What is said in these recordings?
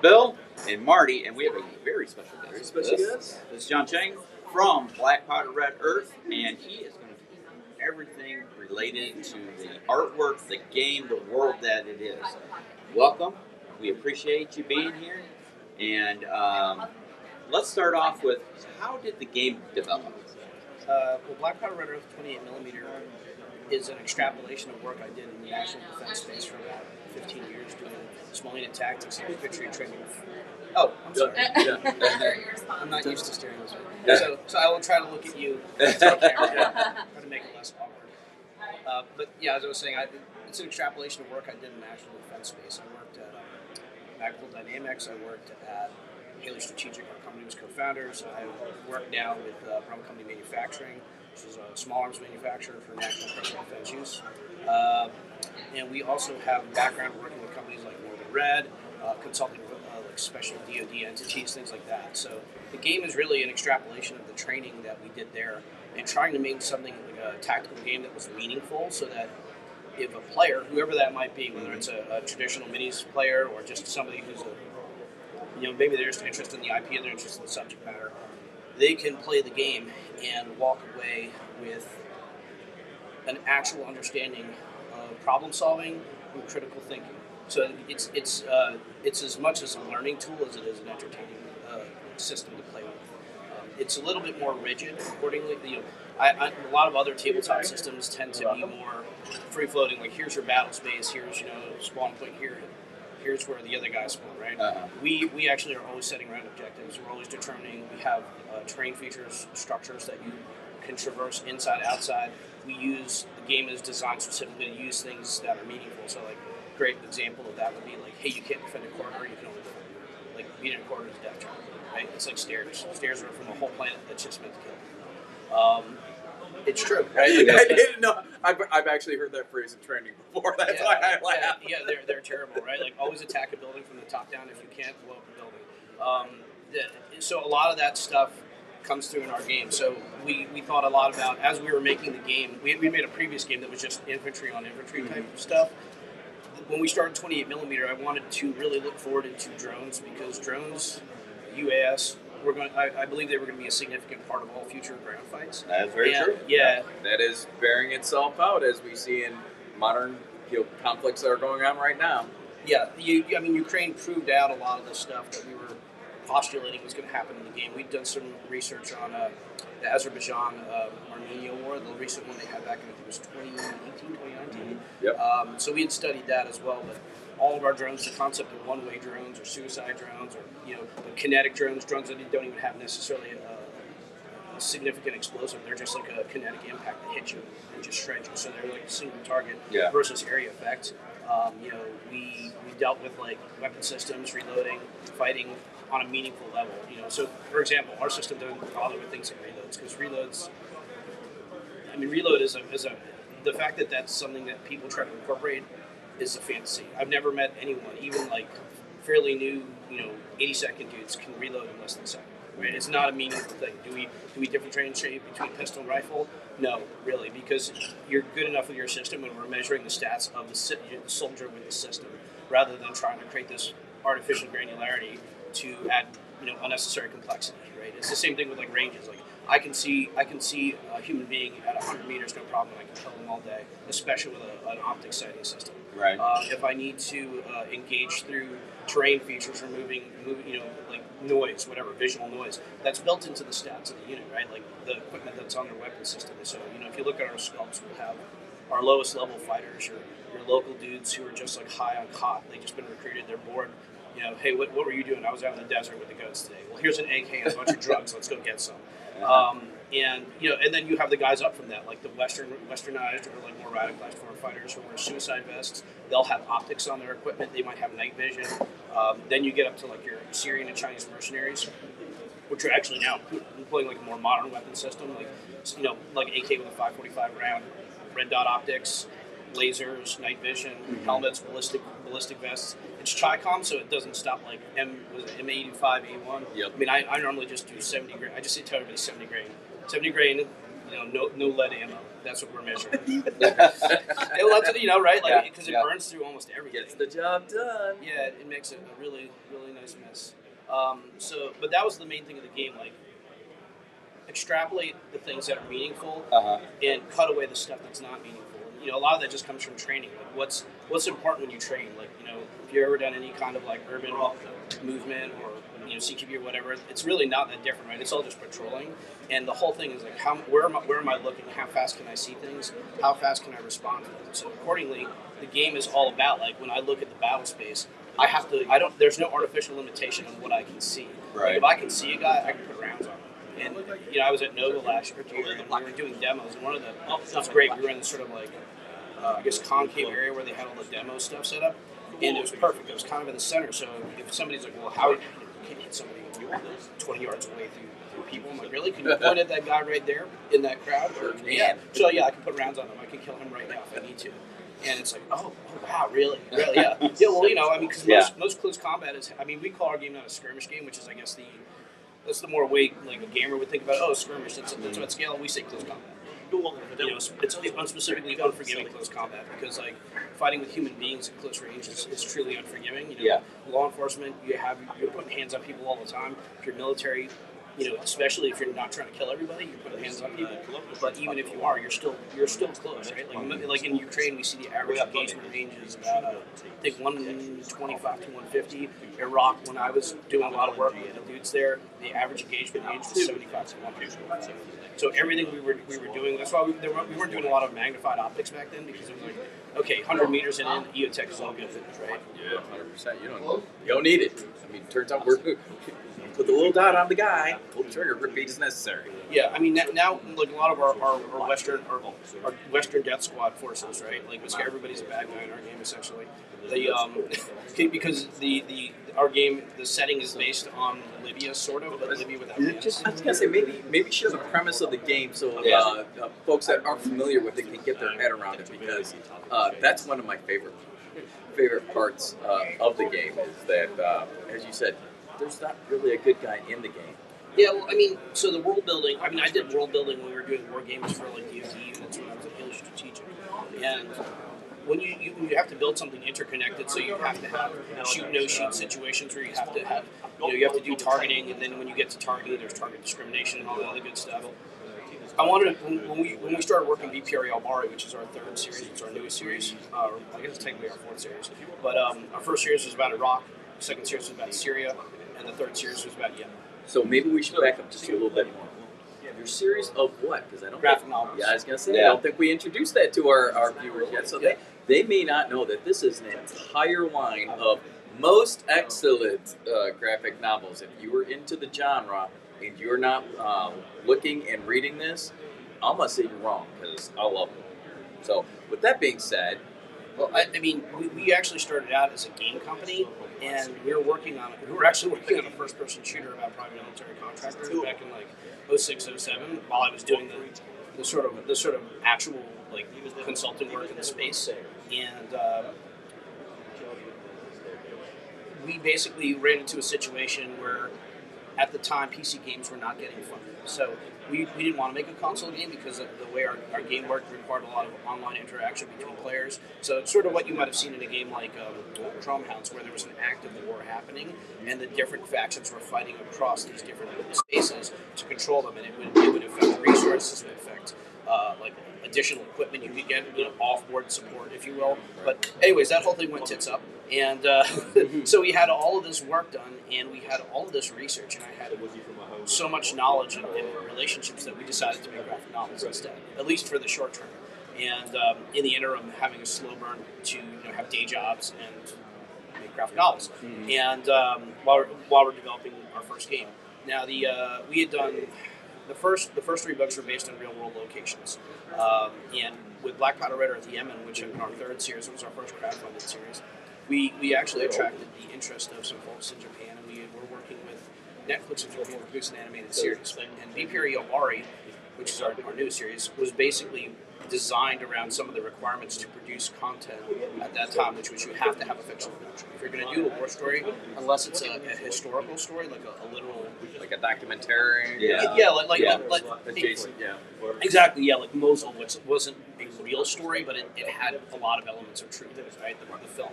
Bill and Marty, and we have a very special guest. Very special guest. This is John Chang from Black Powder Red Earth, and he is going to do everything related to the artwork, the game, the world that it is. Welcome. We appreciate you being here. And let's start off with, how did the game develop? Well, Black Powder Red Earth 28mm is an extrapolation of work I did in the national defense space for about 15 years doing small unit tactics and infantry training. Oh, I'm sorry. I'm not used to steering this way. So I will try to look at you. Try to make it less awkward. But yeah, as I was saying, it's an extrapolation of work I did in the national defense space. I worked at Magical Dynamics. I worked at Haley Strategic. Our company was co-founders. I work now with Brahma Company Manufacturing, which is a small arms manufacturer for national personal defense use. And we also have background working with companies like Northern Red, consulting with like special DoD entities, things like that. So the game is really an extrapolation of the training that we did there, and trying to make something like a tactical game that was meaningful, so that if a player, whoever that might be, whether it's a traditional minis player or just somebody who's maybe they're just interested in the IP and they're interested in the subject matter, they can play the game and walk away with an actual understanding of problem solving and critical thinking. So it's as much as a learning tool as it is an entertaining system to play with. It's a little bit more rigid, accordingly. A lot of other tabletop systems tend to be more free floating. Like, here's your battle space. Here's spawn point here. Here's where the other guys spawn, right? Uh-huh. We actually are always setting around objectives. We're always determining. We have terrain features, structures that you can traverse inside, outside. The game is designed specifically to use things that are meaningful. So, like, a great example of that would be like, hey, you can't defend a corridor, you can only defend being in a corridor is death trap, right? It's like stairs. Stairs are from a whole planet that's just meant to kill. It's true, right? I didn't know. I've actually heard that phrase in training before. That's why I laugh. Yeah, they're terrible, right? Like, always attack a building from the top down. If you can't, blow up a building. So a lot of that stuff comes through in our game. So we thought a lot about, as we were making the game, we made a previous game that was just infantry on infantry type of stuff. When we started 28mm, I wanted to really look forward into drones, because drones, UAS, I believe they were going to be a significant part of all future ground fights. That's very true. Yeah. That is bearing itself out, as we see in modern conflicts that are going on right now. Yeah, Ukraine proved out a lot of the stuff that we were postulating was going to happen in the game. We'd done some research on the Azerbaijan-Armenia war, the recent one they had back in, I think it was 2018, 2019. Yep. So we had studied that as well, but all of our drones, the concept of one-way drones or suicide drones, or the kinetic drones that don't even have necessarily a significant explosive. They're just like a kinetic impact that hits you and just shreds you. So they're like a single target versus area effect. We dealt with like weapon systems, reloading, fighting on a meaningful level. So for example, our system doesn't bother with things like reloads, because reload is the fact that that's something that people try to incorporate is a fantasy. I've never met anyone, even like fairly new, 80-second dudes, can reload in less than a second. Right? It's not a meaningful thing. Do we differentiate between pistol and rifle? No, really, because you're good enough with your system, and we're measuring the stats of the soldier with the system, rather than trying to create this artificial granularity to add unnecessary complexity. Right? It's the same thing with like ranges. Like, I can see a human being at 100 meters, no problem. I can kill them all day, especially with an optic sighting system. Right. If I need to engage through terrain features or moving, like noise, whatever, visual noise, that's built into the stats of the unit, right? Like the equipment that's on their weapon system. So, if you look at our sculpts, we'll have our lowest level fighters, your local dudes who are just like high on cot. They've just been recruited. They're bored. Hey, what were you doing? I was out in the desert with the goats today. Well, here's an AK and a bunch of drugs. Let's go get some. And then you have the guys up from that, like the westernized or like more radicalized foreign fighters who wear suicide vests. They'll have optics on their equipment. They might have night vision. Then you get up to like your Syrian and Chinese mercenaries, which are actually now employing like a more modern weapon system, like AK with a 545 round, red dot optics, lasers, night vision, helmets, ballistic vests. It's Chi-Com, so it doesn't stop like M85, A1. Yep. I normally just do 70 grain. I just say tell everybody 70 grain. 70 grain, no lead ammo. That's what we're measuring. It lets it, right? Like because it burns through almost everything. Gets the job done. Yeah, it makes it a really really nice mess. But that was the main thing of the game. Like, extrapolate the things that are meaningful and cut away the stuff that's not meaningful. And, a lot of that just comes from training. Like, what's important when you train? Like, if you've ever done any kind of like urban movement or CQB or whatever, it's really not that different, right? It's all just patrolling, and the whole thing is like, where am I looking? How fast can I see things? How fast can I respond to them? So accordingly, the game is all about, like, when I look at the battle space, there's no artificial limitation on what I can see. Right. Like, if I can see a guy, I can put rounds on him. And I was at Nova last year, and we were doing demos, and it was great. We were in this sort of like, I guess, concave area where they had all the demo stuff set up, and it was perfect. It was kind of in the center, so if somebody's like, well, how can you hit somebody 20 yards away through people? I'm like, really? Can you point at that guy right there in that crowd? Yeah. So I can put rounds on him. I can kill him right now if I need to. And it's like, oh wow, really? Yeah. Yeah, well, because most close combat is, we call our game not a skirmish game, which is, I guess, that's the more way like a gamer would think about. Oh, skirmish. That's what scale. We say close combat. It's unspecifically unforgiving close combat because, like, fighting with human beings at close range is truly unforgiving. Law enforcement, you're putting hands on people all the time. If you're military, especially if you're not trying to kill everybody, you're putting hands on people. But even if you are, you're still close, right? Like in Ukraine, we see the average engagement range is about, I think, 125 to 150. Iraq, when I was doing a lot of work with the dudes there, the average engagement range was 75 to 150. So everything we were doing, that's why we weren't doing a lot of magnified optics back then, because it was like, okay, 100 meters in, EOTech is all good, right? Yeah, 100%. You don't need it. Turns out we're put the little dot on the guy, pull the trigger, repeat as necessary. Yeah, now like a lot of our Western Death Squad forces, right? Like, everybody's a bad guy in our game, essentially. Because our game, the setting is based on Libya, sort of, but Libya without I was gonna say, maybe share the premise of the game so folks that aren't familiar with it can get their head around it, because that's one of my favorite parts of the game is that, as you said, there's not really a good guy in the game. Yeah, well, so the world building, I did world building when we were doing war games for, like, DoD units when I was at Haley Strategic. And when you have to build something interconnected, so you have to have shoot-no-shoot situations where you have to have, you have to do targeting, and then when you get to targeting, there's target discrimination and all that other good stuff. I wanted to, when we started working VPR Yalbari, which is our third series, it's our newest series, I guess it's technically our fourth series, but our first series was about Iraq, the second series was about Syria, and the third series was about Yemen. So maybe we should back up just a little bit more. Your series of what? Because I don't graphic novels. Yeah, I was going to say, I don't think we introduced that to our viewers yet. So they may not know that this is an entire line of most excellent graphic novels. If you were into the genre and you're not looking and reading this, I'm going to say you're wrong, because I love them. So with that being said, well, we actually started out as a game company, and we were actually working on a first-person shooter about private military contractors back in like 06, 07, while I was doing the sort of actual, like, consulting work in the space. And we basically ran into a situation where, at the time, PC games were not getting funded. So we didn't want to make a console game because of the way our game worked required a lot of online interaction between players. So it's sort of what you might have seen in a game like Chrome Hounds, where there was an active war happening and the different factions were fighting across these different spaces to control them, and it would affect resources, it would affect like additional equipment you could get, off-board support, if you will. But anyways, that whole thing went tits up, and so we had all of this work done, and we had all of this research, and I had so much knowledge and relationships that we decided to make graphic novels instead, at least for the short term. And in the interim, having a slow burn to have day jobs and make graphic novels. Mm-hmm. And while we're developing our first game, now we had done the first 3 books were based on real world locations, and with Black Powder Red Earth Yemen, which in our third series, it was our first crowdfunded series, we actually attracted the interest of some folks in Japan, and we were working with Netflix in Japan to produce an animated series. And VPR Yalbari which is our new series, was basically designed around some of the requirements to produce content at that time, which was you have to have a fictional production. If you're going to do a war story, unless it's a historical story, like a literal, like a documentary. like adjacent. Yeah. exactly, yeah, like Mosul, which wasn't a real story, but it had a lot of elements of truth in it, right? The film.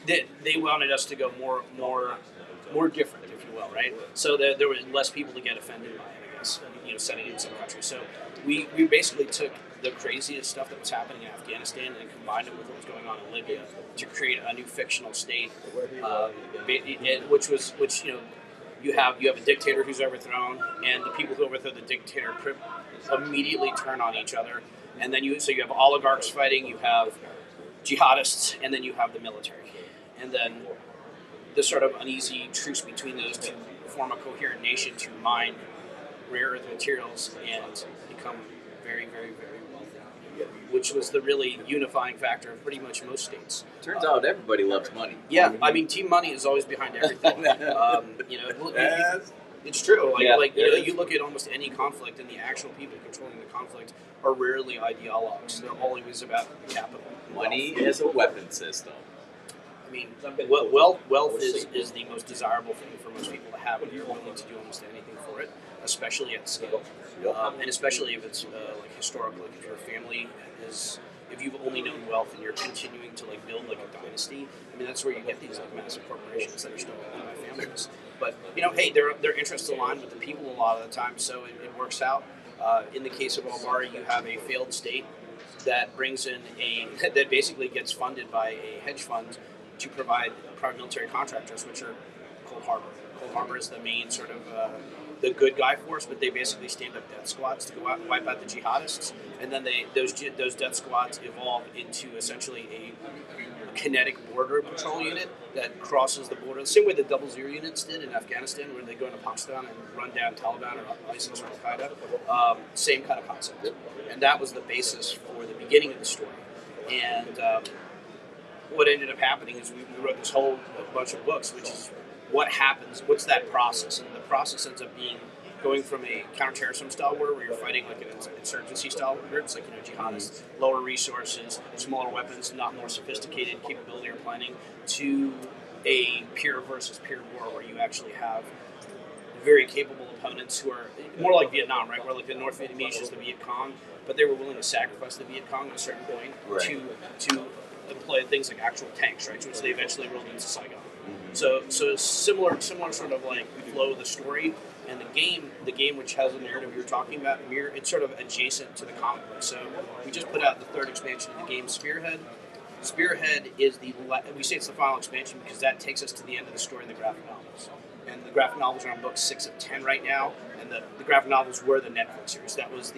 They wanted us to go more different, if you will, right? So there were less people to get offended by it, I guess, setting in some countries. So we basically took the craziest stuff that was happening in Afghanistan and combined it with what was going on in Libya to create a new fictional state, which you have a dictator who's overthrown, and the people who overthrow the dictator immediately turn on each other, and then you have oligarchs fighting, you have jihadists, and then you have the military, and then the sort of uneasy truce between those to form a coherent nation to mine rare earth materials and become very, very, very wealthy, which was the really unifying factor of pretty much most states. Turns out everybody loves money. Yeah, I mean, team money is always behind everything. It's true. You look at almost any conflict, and the actual people controlling the conflict are rarely ideologues. They're always about capital. Money is a weapon system. I mean, wealth is the most desirable thing for most people to have, and you're willing to do almost anything for it, especially at scale, and especially if it's like historical. Like if your family if you've only known wealth and you're continuing to build a dynasty, I mean that's where you get these massive corporations that are still owned by families. But hey, their interests align with the people a lot of the time, so it works out. In the case of Al-Bari, you have a failed state that brings in that basically gets funded by a hedge fund to provide private military contractors, which are Cold Harbor. Cold Harbor is the main sort of the good guy force, but they basically stand up death squads to go out and wipe out the jihadists, and then those death squads evolve into essentially a kinetic border patrol unit that crosses the border, the same way the 00 units did in Afghanistan, where they go into Pakistan and run down Taliban or ISIS or Al-Qaeda. Same kind of concept. And that was the basis for the beginning of the story. And what ended up happening is we wrote this whole bunch of books, which is what happens, what's that process? And the process ends up being going from a counterterrorism style war where you're fighting like an insurgency style groups, like jihadists, lower resources, smaller weapons, not more sophisticated capability or planning, to a peer versus peer war where you actually have very capable opponents who are more like Vietnam, right? Where the North Vietnamese is the Viet Cong, but they were willing to sacrifice the Viet Cong at a certain point to employ things like actual tanks, right? Which they eventually rolled into Saigon. So similar sort of flow of the story, and the game which has a narrative you're talking about, it's sort of adjacent to the comic book. So we just put out the third expansion of the game, Spearhead. Spearhead is we say it's the final expansion because that takes us to the end of the story in the graphic novels. And the graphic novels are on book 6 of 10 right now, and the graphic novels were the Netflix series. That was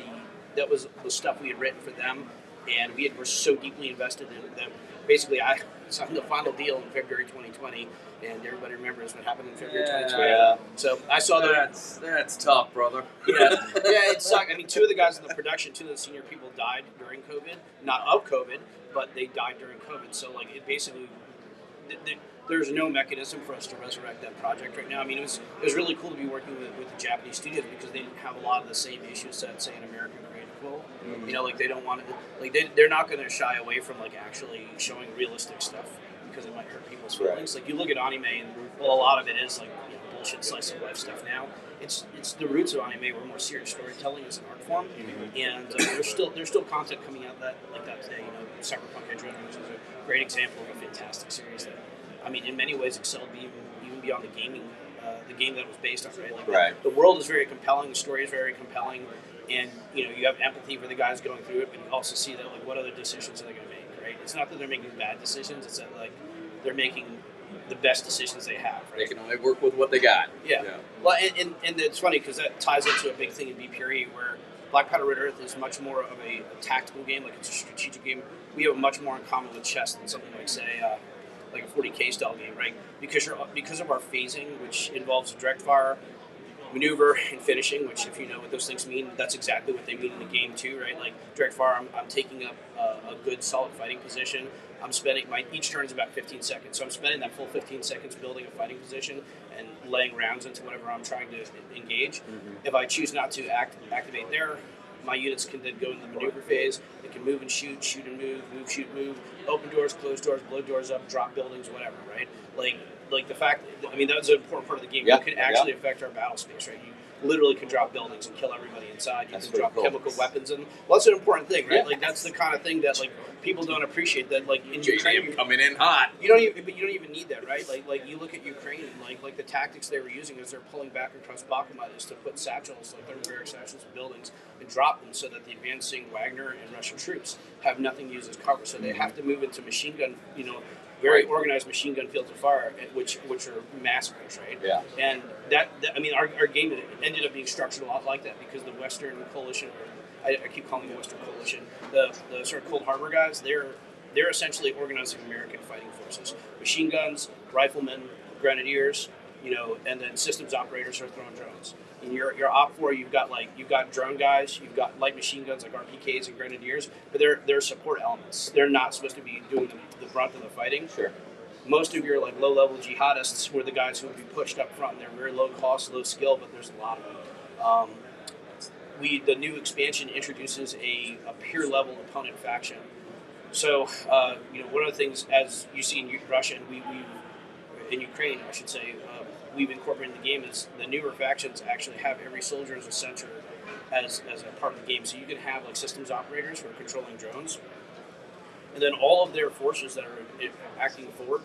the stuff we had written for them, and were so deeply invested in them. Basically, I signed the final deal in February 2020, and everybody remembers what happened in February 2020. Yeah. So I saw That's tough, brother. Yeah, it sucked. I mean, 2 of the guys in the production, 2 of the senior people died during COVID, not of COVID, but they died during COVID. So it basically, there's no mechanism for us to resurrect that project right now. I mean, it was really cool to be working with the Japanese studios because they didn't have a lot of the same issues that say an American creative will. They don't want to, they're not going to shy away from actually showing realistic stuff because it might hurt people's feelings. You look at anime, and a lot of it is bullshit slice of life stuff now. It's the roots of anime were more serious storytelling as an art form, and there's still content coming out that today. Cyberpunk Edge Runner is a great example of a fantastic series that, I mean, in many ways excelled even beyond the game that it was based on. Right. The world is very compelling. The story is very compelling, and you have empathy for the guys going through it, but you also see that what other decisions are they going to make? Right. It's not that they're making bad decisions. It's that they're making the best decisions they have. Right? They can only work with what they got. Yeah. Well, and it's funny because that ties into a big thing in BPRE where Black Powder Red Earth is much more of a tactical game, it's a strategic game. We have much more in common with chess than something say a 40K style game, right? Because of our phasing, which involves direct fire, maneuver and finishing, which if you know what those things mean, that's exactly what they mean in the game too, right? Like direct fire, I'm taking up a good solid fighting position. I'm spending each turn is about 15 seconds, so I'm spending that full 15 seconds building a fighting position and laying rounds into whatever I'm trying to engage. If I choose not to activate there, my units can then go into the maneuver phase. They can move and shoot, shoot and move, shoot, move, open doors, close doors, blow doors up, drop buildings, whatever, right? Like the fact, I mean, that was an important part of the game. Yeah, You could actually affect our battle space, right? You literally can drop buildings and kill everybody inside. You can drop chemical weapons, and well, that's an important thing, right? Like that's the kind of thing that like people don't appreciate. That like in Ukraine, coming in hot. you don't even need that, right? Like you look at Ukraine and like the tactics they were using is they're pulling back across Bakhmut is to put satchels, like thermobaric satchels in buildings and drop them so that the advancing Wagner and Russian troops have nothing to use as cover. So they have to move into machine gun, very organized machine gun fields of fire, which are massacres, right? Yeah. And that I mean, our game ended up being structured a lot like that because the Western Coalition, I keep calling the Western Coalition, the sort of Cold Harbor guys, they're essentially organizing American fighting forces, machine guns, riflemen, grenadiers, and then systems operators are throwing drones. In your Op4, you've got drone guys, you've got light machine guns like RPKs and grenadiers, but they're support elements. They're not supposed to be doing the brunt of the fighting. Sure. Most of your like low-level jihadists were the guys who would be pushed up front. And they're very low cost, low skill, but there's a lot of them. The new expansion introduces a peer level opponent faction. So one of the things, as you see in Russia and we in Ukraine, I should say, we've incorporated in the game is the newer factions actually have every soldier as a center as a part of the game. So you can have like systems operators who are controlling drones, and then all of their forces that are acting forward.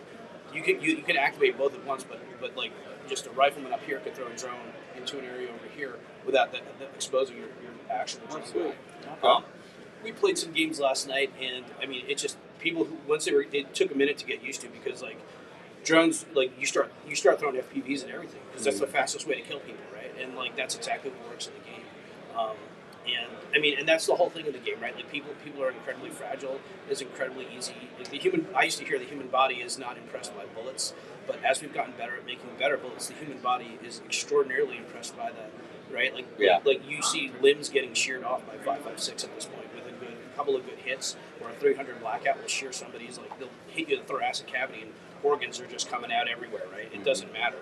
You can activate both at once, but like just a rifleman up here could throw a drone into an area over here without that exposing your actual drone. We played some games last night, and I mean, it's just people who it took a minute to get used to because like drones, like you start throwing FPVs and everything because that's the fastest way to kill people, right? And like that's exactly what works in the game. And I mean, and that's the whole thing of the game, right? Like people are incredibly fragile. It's incredibly easy. Like I used to hear the human body is not impressed by bullets, but as we've gotten better at making better bullets, the human body is extraordinarily impressed by that, right? Like you see limbs getting sheared off by 5.56 at this point with a couple of good hits, or a 300 blackout will shear somebody's like they'll hit you in the thoracic cavity and organs are just coming out everywhere, right? It doesn't matter.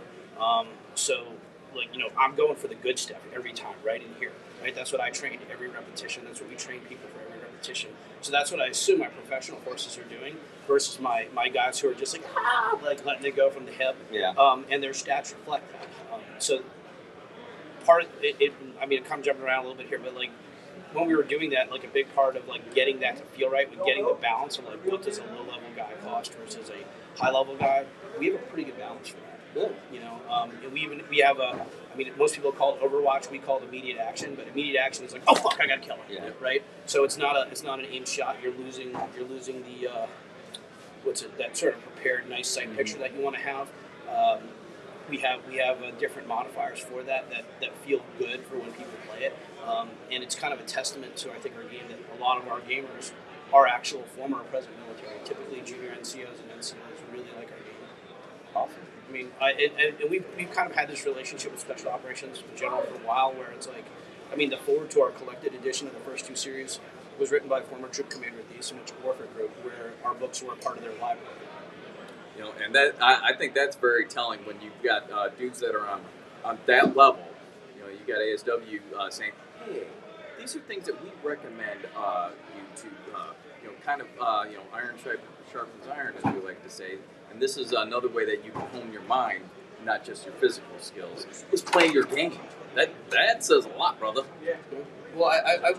So like I'm going for the good stuff every time, right in here. Right, that's what I trained every repetition. That's what we train people for every repetition. So that's what I assume my professional forces are doing versus my guys who are just like letting it go from the hip. Yeah. And their stats reflect that. So part of it, I mean, I'm jumping around a little bit here, but like when we were doing that, like a big part of like getting that to feel right, with getting the balance of like what does a low level guy cost versus a high level guy, we have a pretty good balance for that. Good. And we have I mean, most people call it Overwatch. We call it immediate action, but immediate action is like, oh fuck, I gotta kill him. Yeah. Right. So it's not an aim shot. You're losing the that sort of prepared nice sight picture that you want to have. We have different modifiers for that feel good for when people play it, and it's kind of a testament to I think our game that a lot of our gamers are actual former or present military. Typically, junior NCOs and NCOs really like our game. Awesome. I mean, and we've kind of had this relationship with Special Operations in general for a while, where it's like, I mean, the forward to our collected edition of the first two series was written by a former troop commander at the Asymmetric Warfare Group, where our books were a part of their library. And that I think that's very telling when you've got dudes that are on that level. You got ASW saying, "Hey, these are things that we recommend you to, kind of, iron sharpens iron, as we like to say." And this is another way that you can hone your mind, not just your physical skills, is play your game. That says a lot, brother. Yeah. Well, I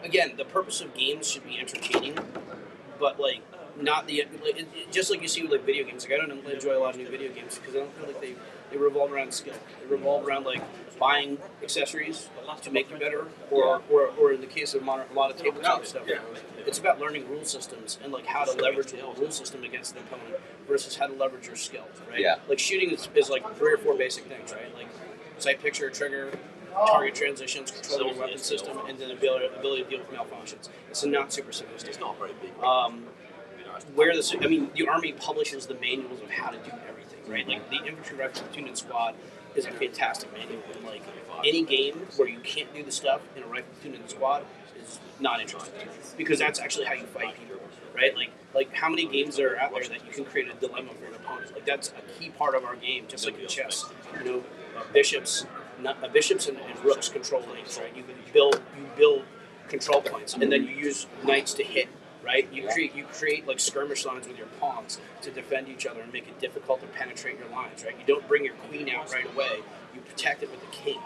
again, the purpose of games should be entertaining, but like not just like you see with like video games. Like I don't enjoy a lot of new video games because I don't feel like they revolve around skill. They revolve around like buying accessories to make you better, or in the case of a lot of tabletop stuff. Yeah. It's about learning rule systems and like how to leverage the rule system against an opponent versus how to leverage your skills, right? Yeah. Like shooting is like 3 or 4 basic things, right? Like sight picture, trigger, target transitions, controlling your weapon system, and then ability to deal with malfunctions. It's not super simplistic. It's not very big. The Army publishes the manuals of how to do everything. right? Like the Infantry Rifle Platoon and Squad is a fantastic manual. And like any game where you can't do the stuff in a rifle platoon and squad is not interesting to me, because that's actually how you fight people, right? Like how many games are out there that you can create a dilemma for your opponent? Like that's a key part of our game, just like in chess. You know, bishops, bishops and rooks control lanes, right? You build control points, and then you use knights to hit. Right, you create like skirmish lines with your pawns to defend each other and make it difficult to penetrate your lines. Right, you don't bring your queen out right away; you protect it with the king.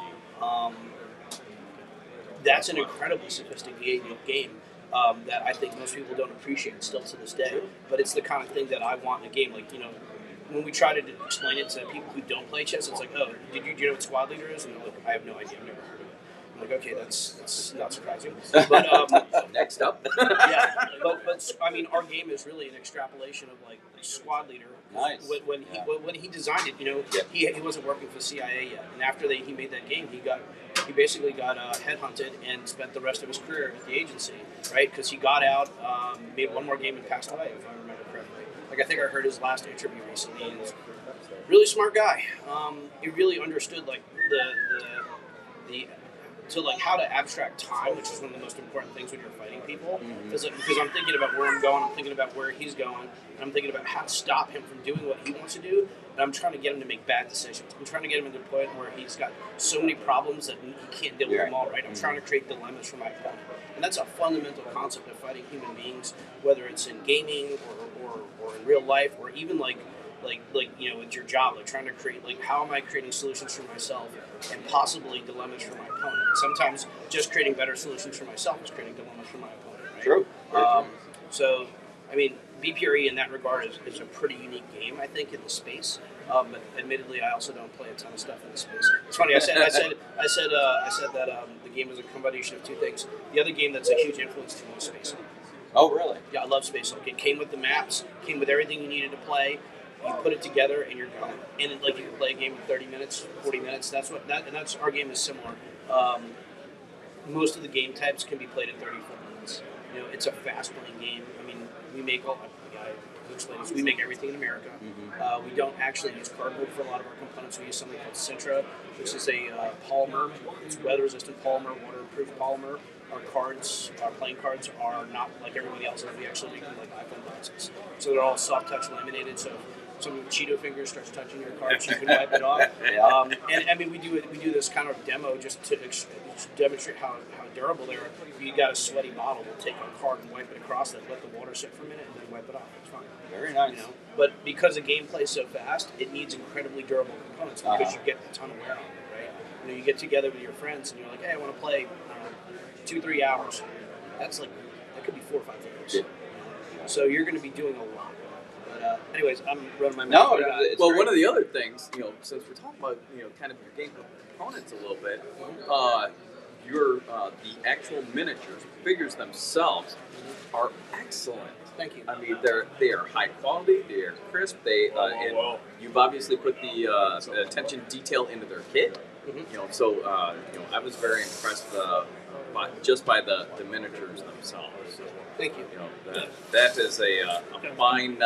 That's an incredibly sophisticated game that I think most people don't appreciate still to this day. But it's the kind of thing that I want in a game. Like, you know, when we try to explain it to people who don't play chess, it's like, oh, do you know what squad leader is? And they're like, I have no idea. I've never heard of it. I'm like, okay, that's not surprising. But Next up. yeah, but I mean, our game is really an extrapolation of like squad leader. Nice. When he designed it, you know, he wasn't working for the CIA yet, and after he made that game, he basically got headhunted and spent the rest of his career at the agency, right? Because he got out, made one more game and passed away, if I remember correctly. Like I think I heard his last interview recently. He was a really smart guy. He really understood like the to like how to abstract time, which is one of the most important things when you're fighting people. Because I'm thinking about where I'm going, I'm thinking about where he's going, and I'm thinking about how to stop him from doing what he wants to do. And I'm trying to get him to make bad decisions. I'm trying to get him into a point where he's got so many problems that he can't deal with them all. Right? I'm trying to create dilemmas for my opponent, and that's a fundamental concept of fighting human beings, whether it's in gaming or in real life, or even like you know, with your job, like trying to create, like, how am I creating solutions for myself and possibly dilemmas for my opponent? Sometimes just creating better solutions for myself is creating dilemmas for my opponent, right? True. So, I mean, BPRE in that regard is a pretty unique game, I think, in the space. But admittedly, I also don't play a ton of stuff in the space. It's funny. I said that the game is a combination of two things. The other game that's a huge influence to me is Space Hulk. Oh, really? Yeah, I love Space Hulk. It came with the maps, came with everything you needed to play. You put it together and you're gone. And it, like you can play a game in 30 minutes, 40 minutes. That's our game is similar. Most of the game types can be played in 30, 40 minutes. You know, it's a fast-playing game. I mean, we make we make everything in America. We don't actually use cardboard for a lot of our components. We use something called Sintra, which is a polymer. It's weather-resistant polymer, waterproof polymer. Our playing cards are not like everybody else's. We actually make them like iPhone boxes. So they're all soft touch laminated. So if some Cheeto finger starts touching your cards, you can wipe it off. And I mean, we do this kind of demo just to demonstrate how durable they are. If you got a sweaty bottle, we'll take a card and wipe it across it, let the water sit for a minute, and then wipe it off. It's fine. Very nice. You know? But because the game plays so fast, it needs incredibly durable components because you get a ton of wear on it, right? You know, you get together with your friends and you're like, hey, I want to play 2-3 hours. That could be 4 or 5 hours. Yeah. So you're going to be doing a lot. But anyways, I'm running my mouth. Well, great. One of the other things, you know, since we're talking about, you know, kind of your game components a little bit, the actual miniatures, figures themselves, are excellent. Thank you. I mean, they are high quality, they are crisp. And you've obviously put the attention to detail into their kit. You know, so you know, I was very impressed by the miniatures themselves. So, thank you. You know, that is a fine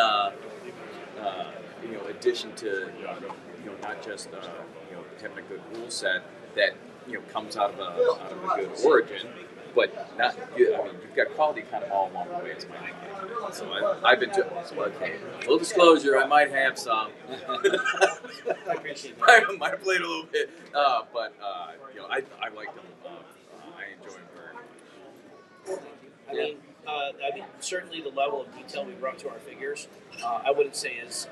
you know, addition to you know, not just you know, having a good rule set that, you know, comes out of a good origin, but not. I mean, you've got quality kind of all along the way. It's my opinion. So I've been okay. Full disclosure, I might have some. I appreciate that. I might have played a little bit, but you know, I like them. I enjoy them very much. I mean, certainly the level of detail we brought to our figures, I wouldn't say is.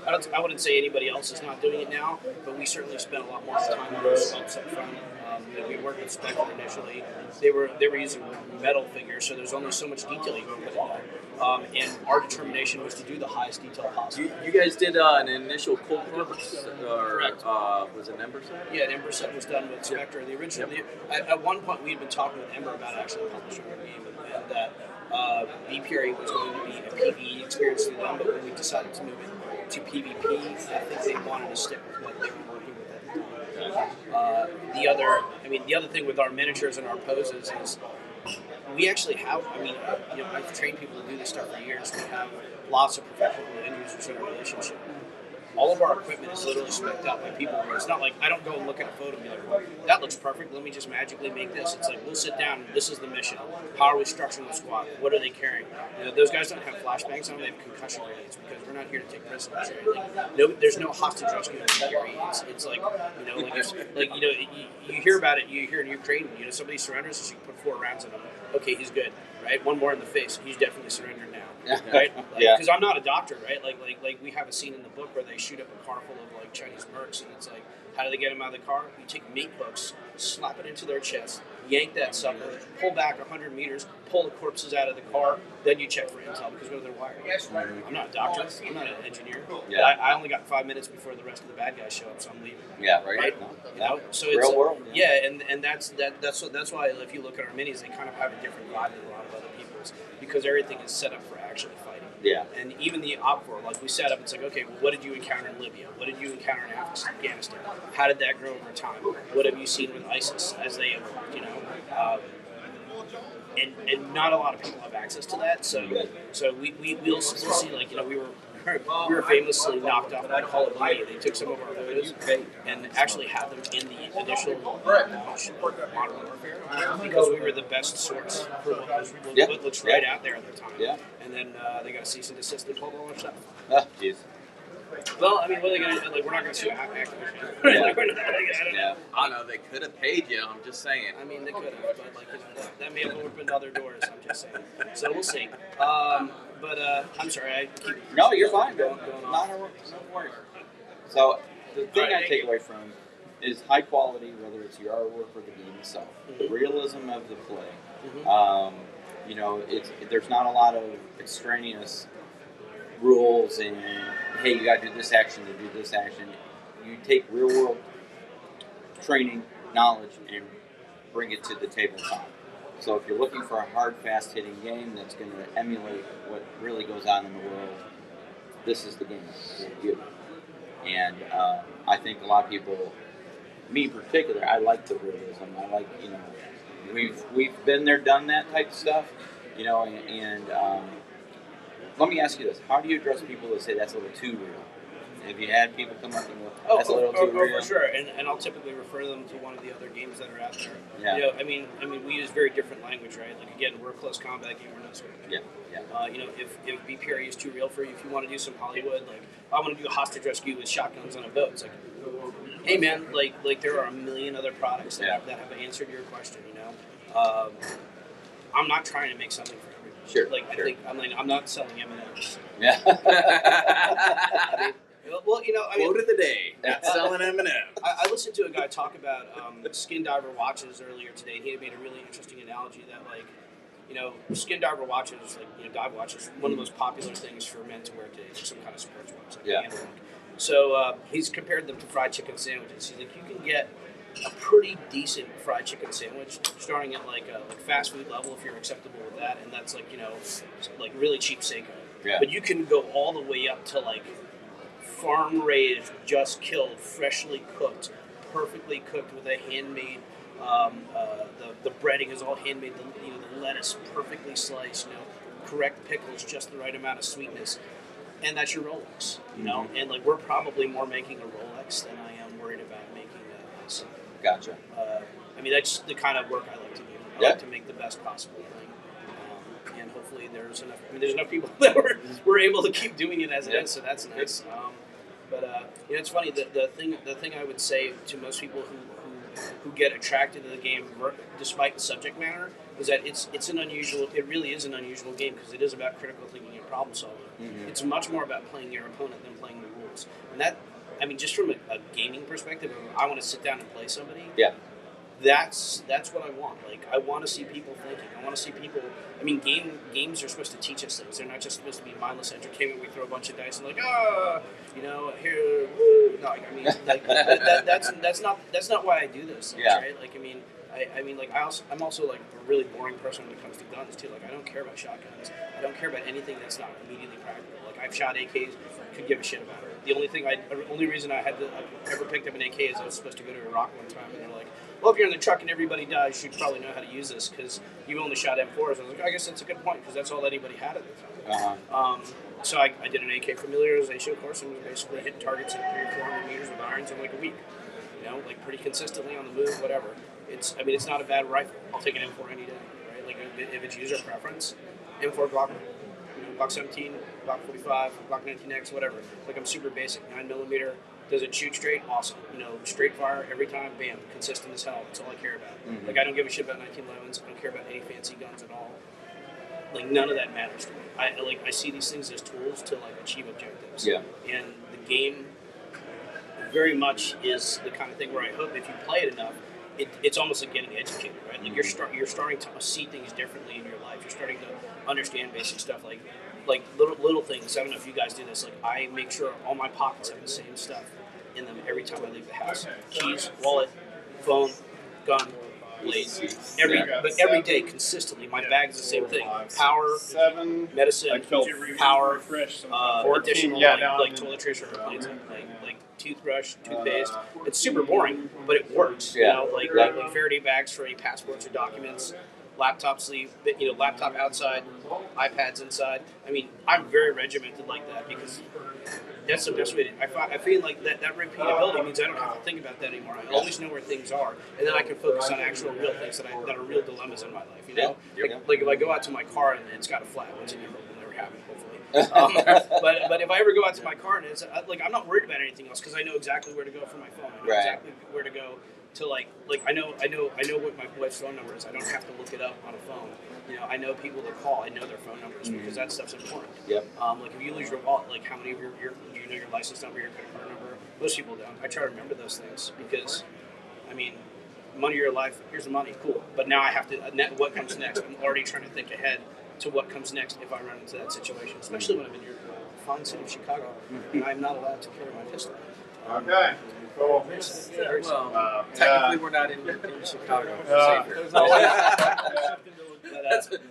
I wouldn't say anybody else is not doing it now, but we certainly spent a lot more time on those sculpts up front. You know, we worked with Spectre initially. They were using metal figures, so there's only so much detail you can put in there. And our determination was to do the highest detail possible. You guys did an initial Cold Corpus, or was it an Ember set? Yeah, an Ember set was done with Spectre. The original. At one point, we had been talking with Ember about actually publishing our game, and that BPRE was going to be a PvE experience through them, but when we decided to move it to PvP, I think they wanted to stick with what they were working with at the time. The other thing with our miniatures and our poses is we actually have, you know, I've trained people to do this stuff for years. We have lots of professional end users in our relationship. all of our equipment is literally spec'd out by people. Where it's not like I don't go and look at a photo and be like, well, that looks perfect. Let me just magically make this. It's like we'll sit down. And this is the mission. How are we structuring the squad? What are they carrying? Those guys don't have flashbangs on. They have concussion grenades because we're not here to take prisoners. Right? No, there's no hostage rescue in theory. It's like you hear about it. You hear in Ukraine. Somebody surrenders, so you put 4 rounds in him. Okay, he's good. Right, 1 more in the face. He's definitely surrendered now. Right? Because I'm not a doctor, right? Like we have a scene in the book where they shoot up a car full of like Chinese mercs, and it's like, how do they get them out of the car? You take meat hooks, slap it into their chest, yank that sucker, pull back 100 meters, pull the corpses out of the car, then you check for intel because they're wired. I'm not a doctor. I'm not an engineer. Yeah. I only got 5 minutes before the rest of the bad guys show up, so I'm leaving. Yeah, right. So Real it's world. Yeah, and that's why if you look at our minis, they kind of have a different vibe than a lot of other people's because everything is set up for actually fighting. Yeah. And even the OPFOR, like we set up, it's like, okay, well, what did you encounter in Libya? What did you encounter in Afghanistan? How did that grow over time? What have you seen with ISIS as they evolved? And not a lot of people have access to that. So we'll see, like, we were famously knocked off by Call of Duty. They took some of our photos and actually had them in the initial launch of Modern Warfare because we were the best source for what looks right out there at the time. Yeah. And then they got a cease and desist and pulled all our stuff. Oh, jeez. Well, I mean, what are they going to do? Like, we're not going to sue Activision. Yeah. Like, we're not, like, I don't know. I don't know. They could have paid you. I'm just saying. I mean, they could have, but that may have opened other doors. I'm just saying. So we'll see. But I'm sorry, I keep. No, you're fine. Going Not a worry. So the thing I take away from is high quality, whether it's your artwork or the game itself. The realism of the play. There's not a lot of extraneous rules and hey, you got to do this action to do this action. You take real world training, knowledge, and bring it to the tabletop. So if you're looking for a hard, fast-hitting game that's going to emulate what really goes on in the world, this is the game for you. And I think a lot of people, me in particular, I like the realism. I like, we've been there, done that type of stuff, and let me ask you this. How do you address people that say that's a little too real? Have you had people come up and go, that's a little too real? For sure. And I'll typically refer them to one of the other games that are out there. Yeah. I mean, we use very different language, right? Like, again, we're a close combat game, we're not script. Yeah. If BPRE is too real for you, if you want to do some Hollywood, like, I want to do a hostage rescue with shotguns on a boat, it's like, hey, man, like there are a million other products that have answered your question, I'm not trying to make something for everyone. Sure. I'm not selling M&Ms. Yeah. Quote of the day. Not selling M&M. I listened to a guy talk about skin diver watches earlier today, and he had made a really interesting analogy that, skin diver watches, dive watches, one of the most popular things for men to wear today, like some kind of sports watch. So he's compared them to fried chicken sandwiches. He's like, you can get a pretty decent fried chicken sandwich starting at like fast food level if you're acceptable with that, and that's like really cheap Seiko. Yeah. But you can go all the way up to like farm raised, just killed, freshly cooked, perfectly cooked with a handmade. The breading is all handmade. The lettuce perfectly sliced. Correct pickles, just the right amount of sweetness, and that's your Rolex. And like we're probably more making a Rolex than I am worried about making a Seiko. Gotcha. That's the kind of work I like to do. I like to make the best possible thing, and hopefully there's enough people that we're able to keep doing it as it is. So that's nice. But it's funny. The thing I would say to most people who get attracted to the game, despite the subject matter, is that it really is an unusual game because it is about critical thinking and problem solving. Mm-hmm. It's much more about playing your opponent than playing the rules, and that. I mean, just from a gaming perspective, I want to sit down and play somebody. Yeah. That's what I want. Like, I want to see people thinking. I want to see people. I mean, games are supposed to teach us things. They're not just supposed to be mindless entertainment. We throw a bunch of dice and here. Woo. No, I mean, that's not why I do this. Yeah. Right? Like, I'm also like a really boring person when it comes to guns too. Like, I don't care about shotguns. I don't care about anything that's not immediately practical. Like, I've shot AKs. Could give a shit about it. The only reason I ever picked up an AK is I was supposed to go to Iraq one time, and they're like, well, if you're in the truck and everybody dies, you probably know how to use this because you only shot M4s. I was like, I guess that's a good point because that's all anybody had at the time. so I did an AK familiarization course and was basically hitting targets at 300 or 400 meters with irons in like a week. You know, like pretty consistently on the move, whatever. It's not a bad rifle. I'll take an M4 any day, right? Like if it's user preference, M4 Glock, Glock 17, Glock 45, Glock 19X, whatever. Like I'm super basic, 9mm. Does it shoot straight? Awesome. Straight fire every time, bam, consistent as hell. That's all I care about. Mm-hmm. Like I don't give a shit about 1911s. I don't care about any fancy guns at all. Like none of that matters to me. I see these things as tools to like achieve objectives. Yeah. And the game very much is the kind of thing where I hope if you play it enough, it's almost like getting educated, right? Like you're starting to see things differently in your life. You're starting to understand basic stuff like little things. I don't know if you guys do this. Like I make sure all my pockets have the same stuff in them every time I leave the house: keys, wallet, phone, gun, blade. Every day consistently, my bag is the same thing: power, medicine, power, additional like toiletries or like toothbrush, toothpaste. It's super boring, but it works. Yeah. Like Faraday bags for any passports or documents. Laptop sleeve, laptop outside, iPads inside. I mean, I'm very regimented like that because that's the best way to. I feel like that repeatability means I don't have to think about that anymore. I always know where things are, and then I can focus on actual real things that are real dilemmas in my life. You know, like if I go out to my car and it's got a flat, which will never happen, hopefully. But if I ever go out to my car and it's like I'm not worried about anything else because I know exactly where to go for my phone. I know exactly where to go. To like I know what my wife's phone number is. I don't have to look it up on a phone. I know people to call. I know their phone numbers because that stuff's important. Yep. Like if you lose your wallet, like how many of your your license number, your credit card number? Most people don't. I try to remember those things because, I mean, money of your life. Here's the money, cool. But now I have to. What comes next? I'm already trying to think ahead to what comes next if I run into that situation. Especially when I'm in your fine city of Chicago and I'm not allowed to carry my pistol. Okay. Cool. Well, technically, we're not in Chicago.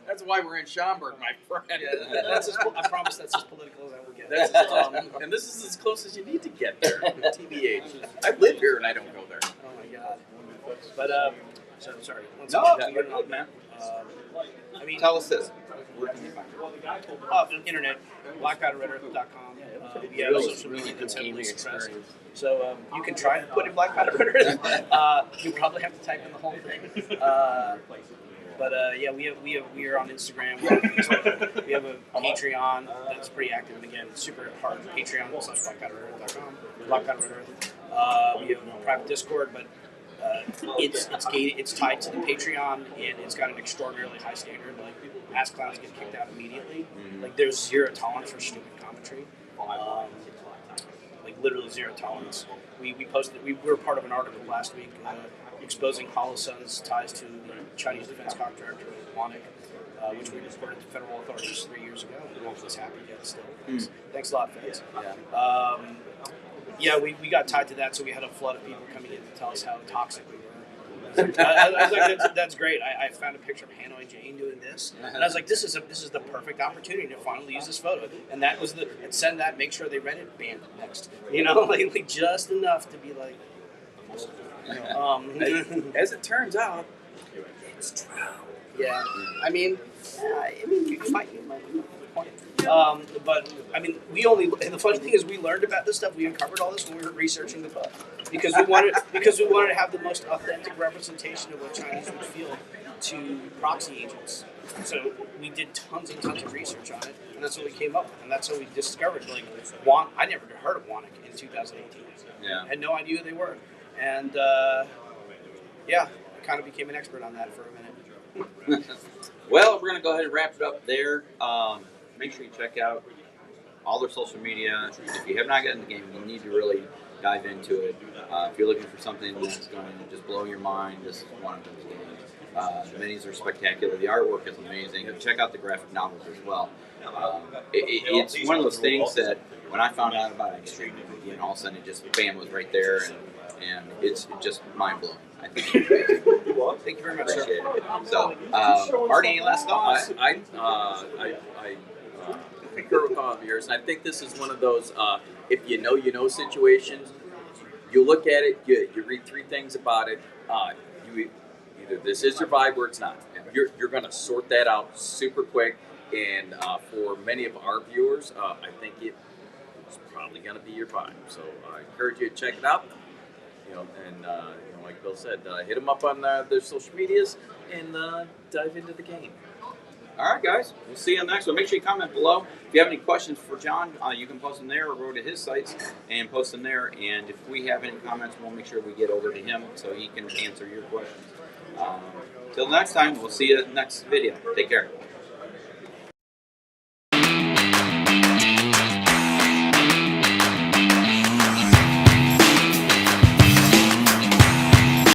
That's why we're in Schaumburg, my friend. Yeah, I promise that's as political as I will get. And this is as close as you need to get there. TBH. I live here and I don't go there. Oh my god. But so sorry. You're good, man. I mean, Tell us this. Where can you find it? Internet, blackpowderred.com. We have social media that's heavily suppressed. So you can try to put in Black Powder Red Earth. You probably have to type in the whole thing. But yeah, we are on Instagram. We're on Facebook. We have a Patreon that's pretty active. And again, super hard. Patreon.com/blackpowdered.com. Black Powder Red Earth. We have a private Discord, but it's gated. It's tied to the Patreon, and it's got an extraordinarily high standard. Like ass clowns get kicked out immediately. Like there's zero tolerance for stupid commentary. Like literally zero tolerance. We posted. We were part of an article last week exposing Holosun's ties to the Chinese defense contractor Wanik, which we reported to federal authorities 3 years ago. We don't know if this happened yet. Still, thanks a lot, feds. Yeah, we got tied to that, so we had a flood of people coming in to tell us how toxic we were. I was like, that's great. I found a picture of Hanoi Jane doing this, and I was like, this is the perfect opportunity to finally use this photo. And that was and send that, make sure they read it, banned it next. Like just enough to be like. As it turns out, it's true. Yeah, I mean, you might have a point. But I mean, and the funny thing is, we learned about this stuff. We uncovered all this when we were researching the book because we wanted to have the most authentic representation of what Chinese would feel to proxy agents. So we did tons and tons of research on it, and that's what we came up with, and that's how we discovered I never heard of Wanik in 2018. Yeah. I had no idea who they were, and yeah, I kind of became an expert on that for a minute. Well, we're going to go ahead and wrap it up there. Make sure you check out all their social media. If you have not gotten the game, you need to really dive into it. If you're looking for something that's going to just blow your mind, this is one of those games. The minis are spectacular. The artwork is amazing. Check out the graphic novels as well. It's one of those things that when I found out about Extreme, and all of a sudden it just bam was right there, and it's just mind blowing. I think it's amazing. Thank you very much, Appreciate sir. it. So, Artie, any last thoughts? I concur with all of yours, and I think this is one of those if you know situations. You look at it, you read 3 things about it. Either this is your vibe or it's not. You're going to sort that out super quick. And for many of our viewers, I think it's probably going to be your vibe. So I encourage you to check it out. Like Bill said, hit them up on their social medias and dive into the game. All right, guys. We'll see you next one. Make sure you comment below. If you have any questions for John, you can post them there or go to his sites and post them there. And if we have any comments, we'll make sure we get over to him so he can answer your questions. Till next time, we'll see you in the next video. Take care.